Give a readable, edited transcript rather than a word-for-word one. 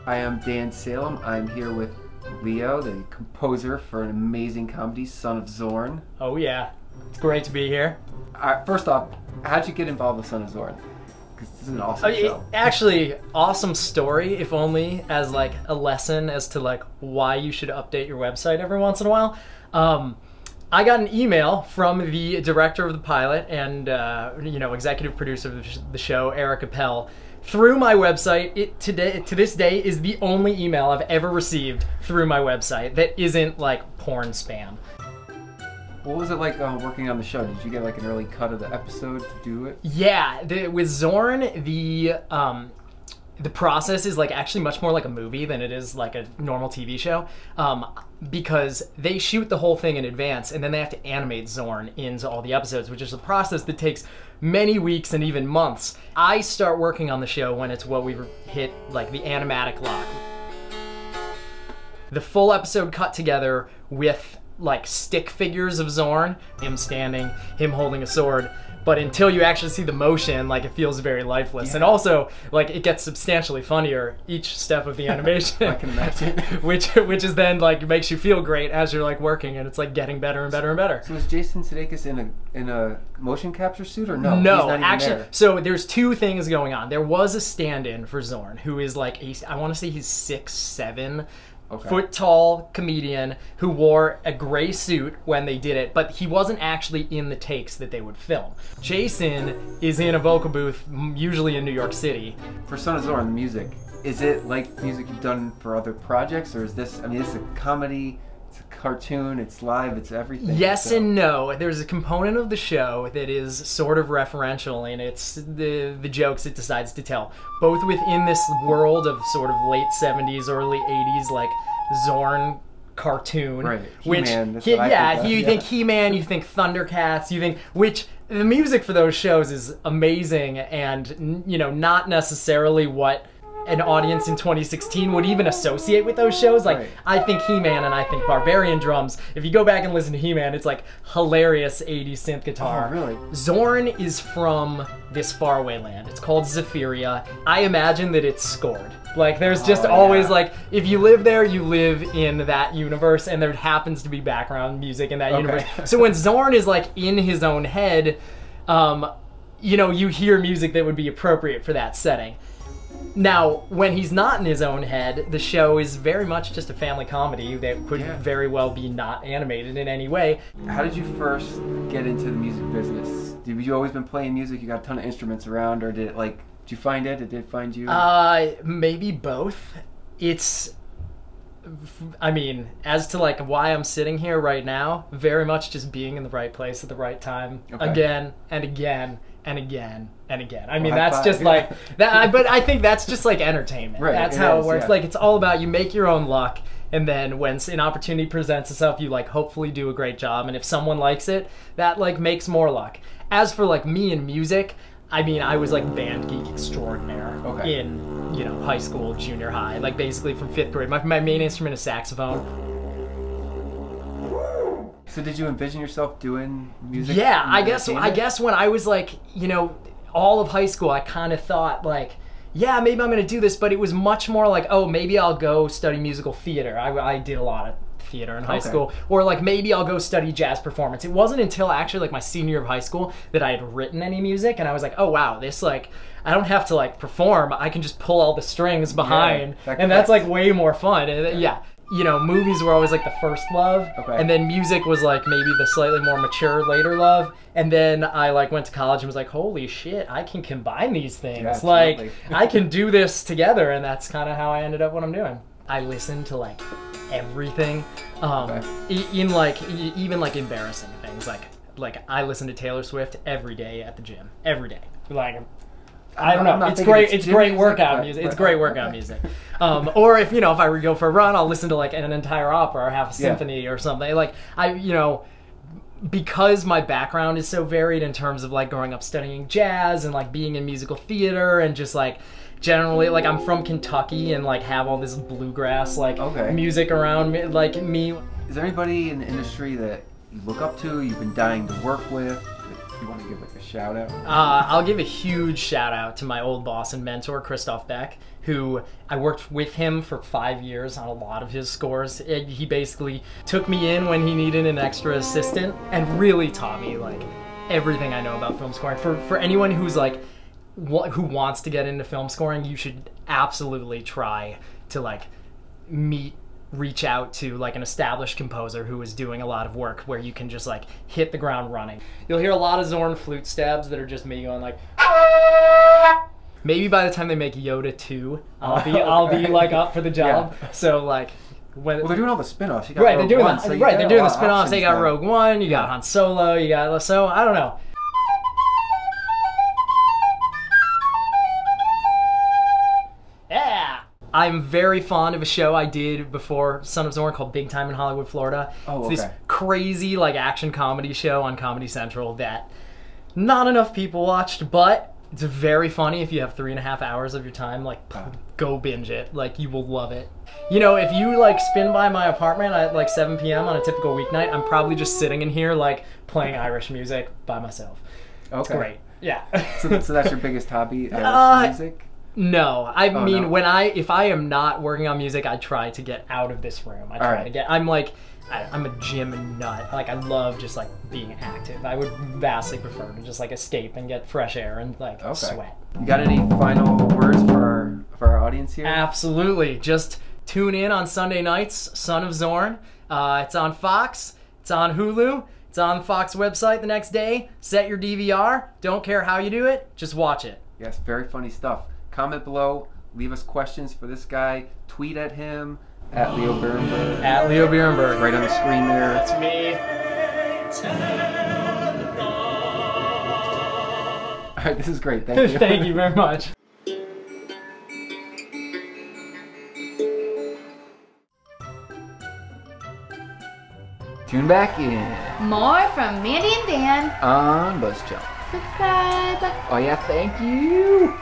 I am Dan Salem. I'm here with Leo, the composer for an amazing comedy, Son of Zorn. Oh yeah, it's great to be here. First off, how'd you get involved with Son of Zorn? Because this is an awesome show. Actually, awesome story, if only as like a lesson as to like why you should update your website every once in a while. I got an email from the director of the pilot and executive producer of the show, Eric Appel, through my website. It to this day is the only email I've ever received through my website that isn't like porn spam. What was it like working on the show? Did you get like an early cut of the episode to do it? Yeah, with Zorn, the process is like actually much more like a movie than it is like a normal TV show, because they shoot the whole thing in advance and then they have to animate Zorn into all the episodes, which is a process that takes many weeks and even months. I start working on the show when it's what we've hit like the animatic lock. The full episode cut together with like stick figures of Zorn, him standing, him holding a sword. But until you actually see the motion, like it feels very lifeless. Yeah. And also, like it gets substantially funnier each step of the animation. I can imagine. which is then like makes you feel great as you're like working, and it's like getting better and better and better. So is Jason Sudiekis in a motion capture suit or no? No, actually. There. So there's two things going on. There was a stand-in for Zorn who is like I want to say he's 6'7". Okay. Foot-tall comedian who wore a gray suit when they did it, but he wasn't actually in the takes that they would film. Jason is in a vocal booth, usually in New York City. For Son of Zorn, the music, is it like music you've done for other projects, or is this, I mean, it's a comedy, it's a cartoon, it's live, it's everything? Yes and no. There's a component of the show that is sort of referential, and it's the jokes it decides to tell, both within this world of sort of late 70s, early 80s, like Zorn cartoon. Right. Which, He-Man, you think He-Man, you think Thundercats, you think, which the music for those shows is amazing and, you know, not necessarily what an audience in 2016 would even associate with those shows. Like, right. I think He-Man and I think Barbarian Drums. If you go back and listen to He-Man, it's like hilarious 80s synth guitar. Oh, really? Zorn is from this faraway land. It's called Zephyria. I imagine that it's scored. Like, there's just always, like, if you live there, you live in that universe, and there happens to be background music in that universe. So when Zorn is, like, in his own head, you know, you hear music that would be appropriate for that setting. Now, when he's not in his own head, the show is very much just a family comedy that could very well be not animated in any way. How did you first get into the music business? Have you always been playing music? You got a ton of instruments around, or did it like... Did you find it? Did it find you? Maybe both. It's, I mean, as to like why I'm sitting here right now, very much just being in the right place at the right time, again and again and again and again. I mean, that's just like that. But I think that's just like entertainment. Right, that's how it works. Yeah. Like, it's all about you make your own luck, and then when an opportunity presents itself, you like hopefully do a great job, and if someone likes it, that like makes more luck. As for like me and music, I mean, I was like band geek extraordinaire in, you know, high school, junior high, like basically from 5th grade. My main instrument is saxophone. So did you envision yourself doing music? Yeah, I guess when I was like, you know, all of high school, I kind of thought like, yeah, maybe I'm gonna do this, but it was much more like, oh, maybe I'll go study musical theater. I did a lot of theater in high school, or like maybe I'll go study jazz performance. It wasn't until actually like my senior year of high school that I had written any music, and I was like, oh wow, this like, I don't have to like perform, I can just pull all the strings behind, and that's like way more fun. And you know, movies were always like the first love, and then music was like maybe the slightly more mature later love, and then I like went to college and was like, holy shit, I can combine these things, like I can do this together, and that's kind of how I ended up what I'm doing. I listen to like everything, in like even like embarrassing things, like I listen to Taylor Swift every day at the gym, every day. Like, I don't know, it's great. It's great workout music. It's great workout music. Or if, you know, if I were to go for a run, I'll listen to like an entire opera or half a symphony or something. Like, you know, because my background is so varied in terms of like growing up studying jazz and like being in musical theater and just like generally, like, I'm from Kentucky and like have all this bluegrass like music around me, like me. Is there anybody in the industry that you look up to, you've been dying to work with, that You want to give like a shout out? I'll give a huge shout out to my old boss and mentor, Christoph Beck, who I worked with him for 5 years on a lot of his scores. He basically took me in when he needed an extra assistant and really taught me like everything I know about film scoring. For anyone who's like, who wants to get into film scoring, you should absolutely try to like reach out to like an established composer who is doing a lot of work where you can just like hit the ground running. You'll hear a lot of Zorn flute stabs that are just me going like. Maybe by the time they make Yoda 2, I'll be like up for the job. Yeah. So like. Well, they're doing all the spin-offs. You got right, Rogue they're doing One, the, so right. They're doing the spin-offs. They got now. Rogue One. You got Han Solo. You got so I don't know. Yeah. I'm very fond of a show I did before Son of Zorn called Big Time in Hollywood, Florida. Oh, It's this crazy like action comedy show on Comedy Central that not enough people watched, but it's very funny if you have 3.5 hours of your time. Like, go binge it. Like, you will love it. You know, if you like spin by my apartment at like 7 p.m. on a typical weeknight, I'm probably just sitting in here like playing Irish music by myself. Okay. It's great. Yeah. so that's your biggest hobby, Irish music? No, I mean, no. if I am not working on music, I try to get out of this room. I try to get. I'm a gym nut. Like I love just like being active. I would vastly prefer to just like escape and get fresh air and like sweat. You got any final words for our audience here? Absolutely. Just tune in on Sunday nights. Son of Zorn. It's on Fox. It's on Hulu. It's on the Fox website the next day. Set your DVR. Don't care how you do it. Just watch it. Yes, very funny stuff. Comment below. Leave us questions for this guy. Tweet at him. At Leo Birenberg. At Leo Birenberg. Right on the screen there. That's me. All right, this is great. Thank you. Thank you very much. Tune back in. More from Mandy and Dan On BuzzChomp. Subscribe. Oh yeah, thank you.